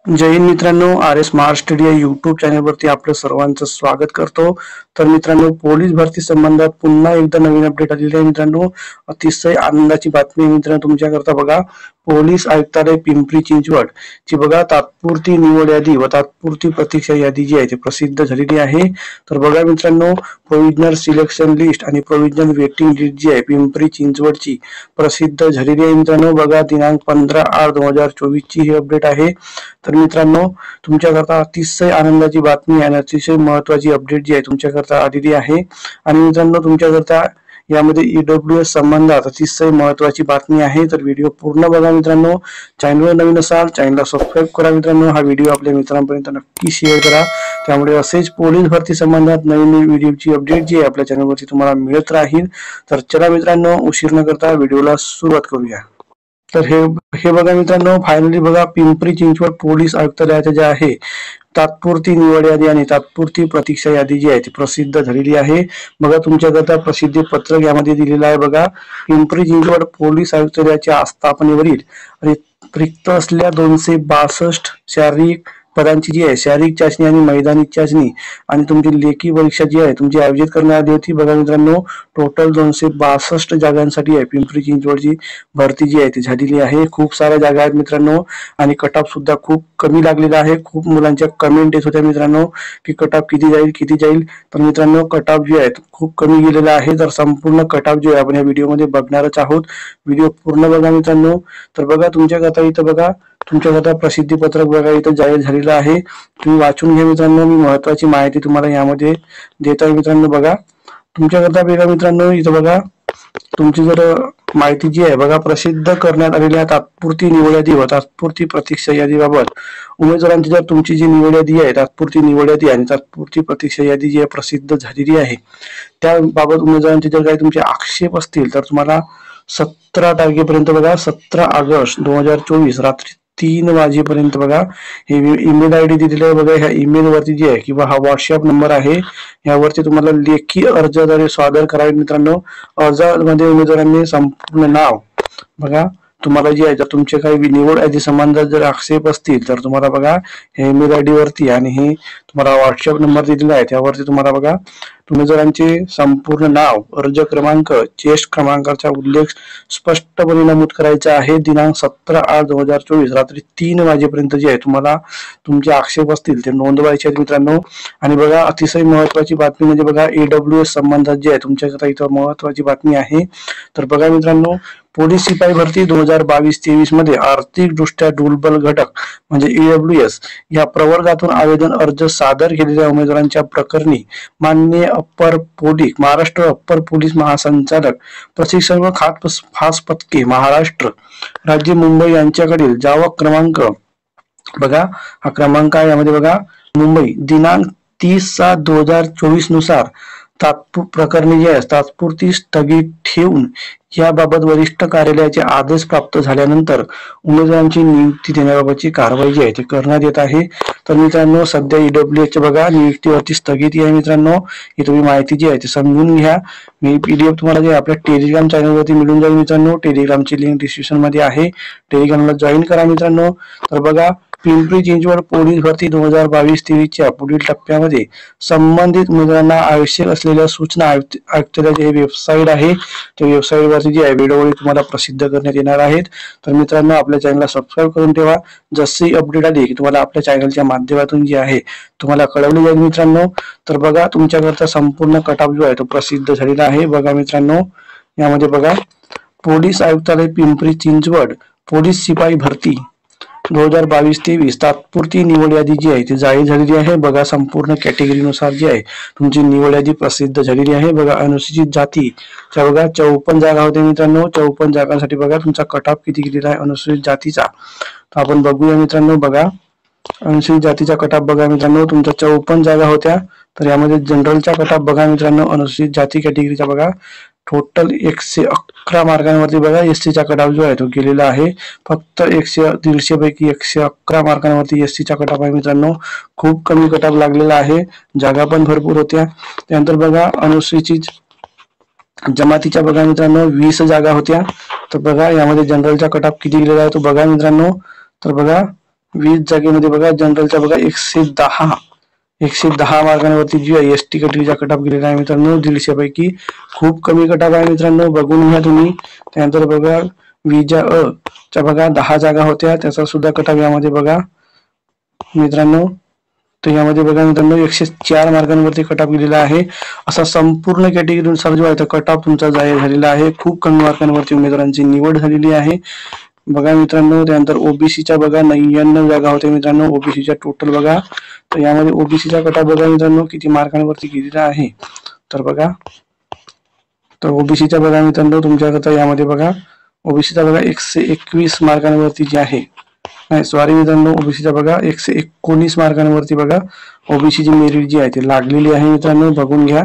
जय हिंद मित्रांनो, R S smart study या YouTube चॅनलवरती आपलं सर्वांचं स्वागत करतो। तर मित्रांनो, पोलीस भरती संबंधात पुन्हा एकदा नवीन अपडेट आलेली आहे मित्रांनो। अतिशय आनंदाची बातमी मित्रांनो तुमच्याकरता बघा। पोलीस आयुक्तालय पिंपरी चिंचवड ची बघा तात्पुरती निवड यादी व तात्पुरती प्रतीक्षा यादी जी आहे ती प्रसिद्ध झालेली आहे। तर बघा मित्रांनो, प्रोव्हिजनल सिलेक्शन लिस्ट आणि प्रोव्हिजनल वेटिंग लिस्ट जी आहे पिंपरी चिंचवडची प्रसिद्ध झालेली आहे मित्रांनो। बघा, दिनांक 15/8/2024 ची ही अपडेट आहे। तर मित्रांनो, तुमच्याकरता अतिशय आनंदाची बातमी आणि अतिशय महत्त्वाची अपडेट जी आहे तुमच्याकरता आलेली आहे। आणि मित्रांनो, तुमच्याकरता यामध्ये ईडब्ल्यूएस संबंधात अतिशय महत्त्वाची बातमी आहे। तर व्हिडिओ पूर्ण बघा मित्रांनो। चॅनलवर नवीन असाल चॅनलला सबस्क्राईब करा मित्रांनो। हा व्हिडिओ आपल्या मित्रांपर्यंत नक्की शेअर करा, त्यामुळे असेच पोलीस भरती संबंधात नवीन व्हिडिओची अपडेट जी आहे आपल्या चॅनलवरती तुम्हाला मिळत राहील। तर चला मित्रांनो, उशीर न करता व्हिडिओला सुरुवात करूया। तर हे बघा मित्रांनो, फायनली बघा पिंपरी चिंचवड पोलीस आयुक्तालयाचे जे आहे तात्पुरती निवड यादी आणि तात्पुरती प्रतीक्षा यादी जी आहे ती प्रसिद्ध झालेली आहे। बघा, तुमच्याकरता प्रसिद्धी पत्रक यामध्ये दिलेलं आहे। बघा, पिंपरी चिंचवड पोलीस आयुक्तालयाच्या आस्थापनेवरील रिक्त असलेल्या 262 शारीरिक पदांची जी आहे शारीरिक चाचणी आणि मैदानी चाचणी आणि तुमची लेखी परीक्षा जी आहे तुमची आयोजित करण्यात आली होती। बघा मित्रांनो, टोटल 262 जागांसाठी आहे पिंपरी चिंचवडची भरती जी आहे ती झालेली आहे। खूप साऱ्या जागा आहेत मित्रांनो आणि कट ऑफ सुद्धा खूप कमी लागलेला आहे। खूप मुलांच्या कमेंट येत होत्या मित्रांनो की कट ऑफ किती जाईल। तर मित्रांनो, कट ऑफ जे आहे खूप कमी गेलेला आहे। तर संपूर्ण कट ऑफ जो आहे आपण या व्हिडिओमध्ये बघणारच आहोत। व्हिडिओ पूर्ण बघा मित्रांनो। तर बघा, तुमच्याकरता इथं बघा तुमच्याकरता प्रसिद्धी पत्रक बघा इथं जाहीर झालेलं आहे। तुम्ही वाचून घ्या मित्रांनो। मी महत्त्वाची माहिती तुम्हाला यामध्ये देत आहे मित्रांनो। बघा, तुमच्याकरता बघा मित्रांनो, इथं बघा तुमची जर माहिती जी आहे बघा प्रसिद्ध करण्यात आलेल्या तात्पुरती निवड यादी व तात्पुरती प्रतीक्षा यादीबाबत उमेदवारांची जर तुमची जी निवड यादी आहे तात्पुरती निवड यादी आणि तात्पुरती प्रतीक्षा यादी जी आहे प्रसिद्ध झालेली आहे, त्याबाबत उमेदवारांचे जर काही तुमचे आक्षेप असतील तर तुम्हाला 17 तारखेपर्यंत बघा 17 ऑगस्ट 2024 रात्री 3 वाजेपर्यंत बघा हे ईमेल आयडी दिलेला आहे। बघा, ह्या ईमेल वरती जी आहे किंवा हा व्हॉट्सअप नंबर आहे यावरती तुम्हाला लेखी अर्जद्वारे सादर करावे मित्रांनो। अर्जामध्ये उमेदवारांनी संपूर्ण नाव बघा तुम्हाला जी आहे जर तुमचे काही निवड यादी संबंधात जर आक्षेप असतील तर तुम्हाला बघा हे ईमेल आयडी वरती आणि हे तुम्हाला व्हॉट्सअप नंबर दिलेला आहे त्यावरती तुम्हाला बघा उमेदवारांचे संपूर्ण नाव, अर्ज क्रमांक, चेस्ट क्रमांकाचा उल्लेख स्पष्टपणे नमूद करायचा आहे। दिनांक 17/8/2024 रात्री 3 वाजेपर्यंत जे आहे तुम्हाला तुमचे आक्षेप असतील ते नोंदवायचे आहेत मित्रांनो। आणि बघा, अतिशय महत्त्वाची बातमी म्हणजे बघा ईडब्ल्यूएस संबंधात जे आहे तुमच्याकरता इथं महत्त्वाची बातमी आहे। तर बघा मित्रांनो, पोलीस शिपाई भरती 2022-23 मध्ये आर्थिकदृष्ट्या दुर्बल घटक म्हणजे ईडब्ल्यूएस या प्रवर्गातून आवेदन अर्ज सादर केलेल्या उमेदवारांच्या प्रकरणी माननीय महाराष्ट्र अप्पर पोलीस महासंचालक प्रशिक्षण व खास पथके महाराष्ट्र राज्य मुंबई यांच्याकडील जावक क्रमांक बघा हा क्रमांक आहे यामध्ये बघा मुंबई दिनांक 30/7/2024 नुसार प्रकरणी जे आहे तात्पुरती स्थगित ठेवून याबाबत वरिष्ठ कार्यालयाचे आदेश प्राप्त झाल्यानंतर उमेदवारांची नियुक्ती देण्याबाबतची कारवाई जी आहे ती करण्यात येत आहे। तर मित्रांनो, सध्या ईडब्ल्यूएस बघा नियुक्तीवरती स्थगिती आहे मित्रांनो। ही तुम्ही माहिती जी आहे ती समजून घ्या। मी पीडीएफ तुम्हाला जे आपल्या टेलिग्राम चॅनलवरती मिळून जाईल मित्रांनो। टेलिग्रामची लिंक डिस्क्रिप्शन मध्ये आहे, टेलिग्रामला जॉईन करा मित्रांनो। तर बघा, पिंपरी चिंचवड पोलीस भरती 2022-23 च्या पुढील टप्प्यामध्ये संबंधित उमेदवारांना आवश्यक असलेल्या सूचना आयुक्तालयाची वेबसाईट आहे त्या वेबसाईट वरती जी आहे व्हिडिओ तुम्हाला प्रसिद्ध करण्यात येणार आहेत। तर मित्रांनो, आपल्या चॅनलला सबस्क्राईब करून ठेवा। जशी अपडेट आली की तुम्हाला आपल्या चॅनलच्या माध्यमातून जी आहे तुम्हाला कळवली जाईल मित्रांनो। तर बघा, तुमच्याकरता संपूर्ण कट ऑफ जो आहे तो प्रसिद्ध झालेला आहे। बघा मित्रांनो, यामध्ये बघा पोलीस आयुक्तालय पिंपरी चिंचवड पोलीस शिपाई भरती 2022-23 तात्पुरती निवड यादी जी आहे ती जाहीर झालेली आहे। बघा, संपूर्ण कॅटेगरीनुसार जी आहे तुमची निवड यादी प्रसिद्ध झालेली आहे। बघा, अनुसूचित जातीच्या बघा 54 जागा होत्या मित्रांनो। 54 जागांसाठी बघा तुमचा कट ऑफ किती गेलेला आहे अनुसूचित जातीचा, तर आपण बघूया मित्रांनो। बघा, अनुसूचित जातीचा कट ऑफ बघा मित्रांनो, तुमच्या 54 जागा होत्या। तर यामध्ये जनरलचा कट ऑफ बघा मित्रांनो, अनुसूचित जाती कॅटेगरीचा बघा टोटल 111 मार्कांवरती बघा एससीचा कट ऑफ जो आहे तो गेलेला आहे। फक्त 100 पैकी 111 मार्कांवरती एससीचा कट ऑफ आहे मित्रांनो। खूप कमी कट ऑफ लागलेला आहे, जागा पण भरपूर होत्या। त्यानंतर बघा अनुसूचित जमातीच्या बघा मित्रांनो 20 जागा होत्या। तर बघा यामध्ये जनरलचा कट ऑफ किती गेलेला आहे तो बघा मित्रांनो। तर बघा 20 जागेमध्ये बघा जनरलच्या बघा 110 मार्कांवरती जी एसटी कॅटेगरीचा कट ऑफ गेलेला आहे मित्रांनो 150 पैकी खूप कमी कट ऑफ आहे मित्रांनो, बघून घ्या तुम्ही। त्यानंतर बघा विजा अ च्या बघा 10 जागा होत्या, त्याचा सुद्धा कट ऑफ यामध्ये बघा मित्रांनो। तर यामध्ये बघा मित्रांनो 104 मार्कांवरती कट ऑफ गेलेला आहे। असा संपूर्ण कॅटेगरीनुसार जो आहे कट ऑफ तुमचा जाहीर झालेला आहे। खूप कमी मार्कांवरती उमेदवारांची निवड झालेली आहे बघा मित्रांनो। त्यानंतर ओबीसीच्या बघा 99 जागा होत्या मित्रांनो, ओबीसीच्या टोटल बघा। तर यामध्ये ओबीसीचा कट ऑफ बघा मित्रांनो किती मार्कांवरती गेलेला आहे, तर बघा तर ओबीसीच्या बघा मित्रांनो तुमच्याकरता यामध्ये बघा ओबीसीचा बघा 121 मार्कांवरती जे आहे, नाही सॉरी मित्रांनो, ओबीसीचा बघा 119 मार्कांवरती बघा ओबीसी ची मेरिट जी आहे ती लागलेली आहे मित्रांनो, बघून घ्या।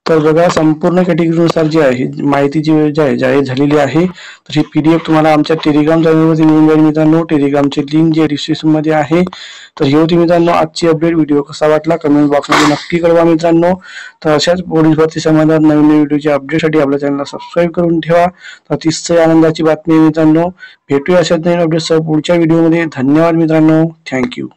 तर बघा संपूर्ण कॅटेगरीनुसार जी आहे माहिती जी आहे जाहीर झालेली आहे। तर ही पीडीएफ तुम्हाला आमच्या टेलिग्राम चॅनलवरती मिळून जाईल मित्रांनो, टेलिग्रामची लिंक जी डिस्क्रिप्शन मध्ये आहे। तर ही होती मित्रांनो आजची अपडेट। व्हिडिओ कसा वाटला कमेंट बॉक्समध्ये नक्की कळवा मित्रांनो। तर अशाच पोलीस भरती संबंधात नवीन व्हिडिओच्या अपडेटसाठी आपल्या चॅनलला सबस्क्राईब करून ठेवा। तर अतिशय आनंदाची बातमी मित्रांनो, भेटूया अशाच नवीन अपडेटसह पुढच्या व्हिडिओमध्ये। धन्यवाद मित्रांनो, थँक्यू।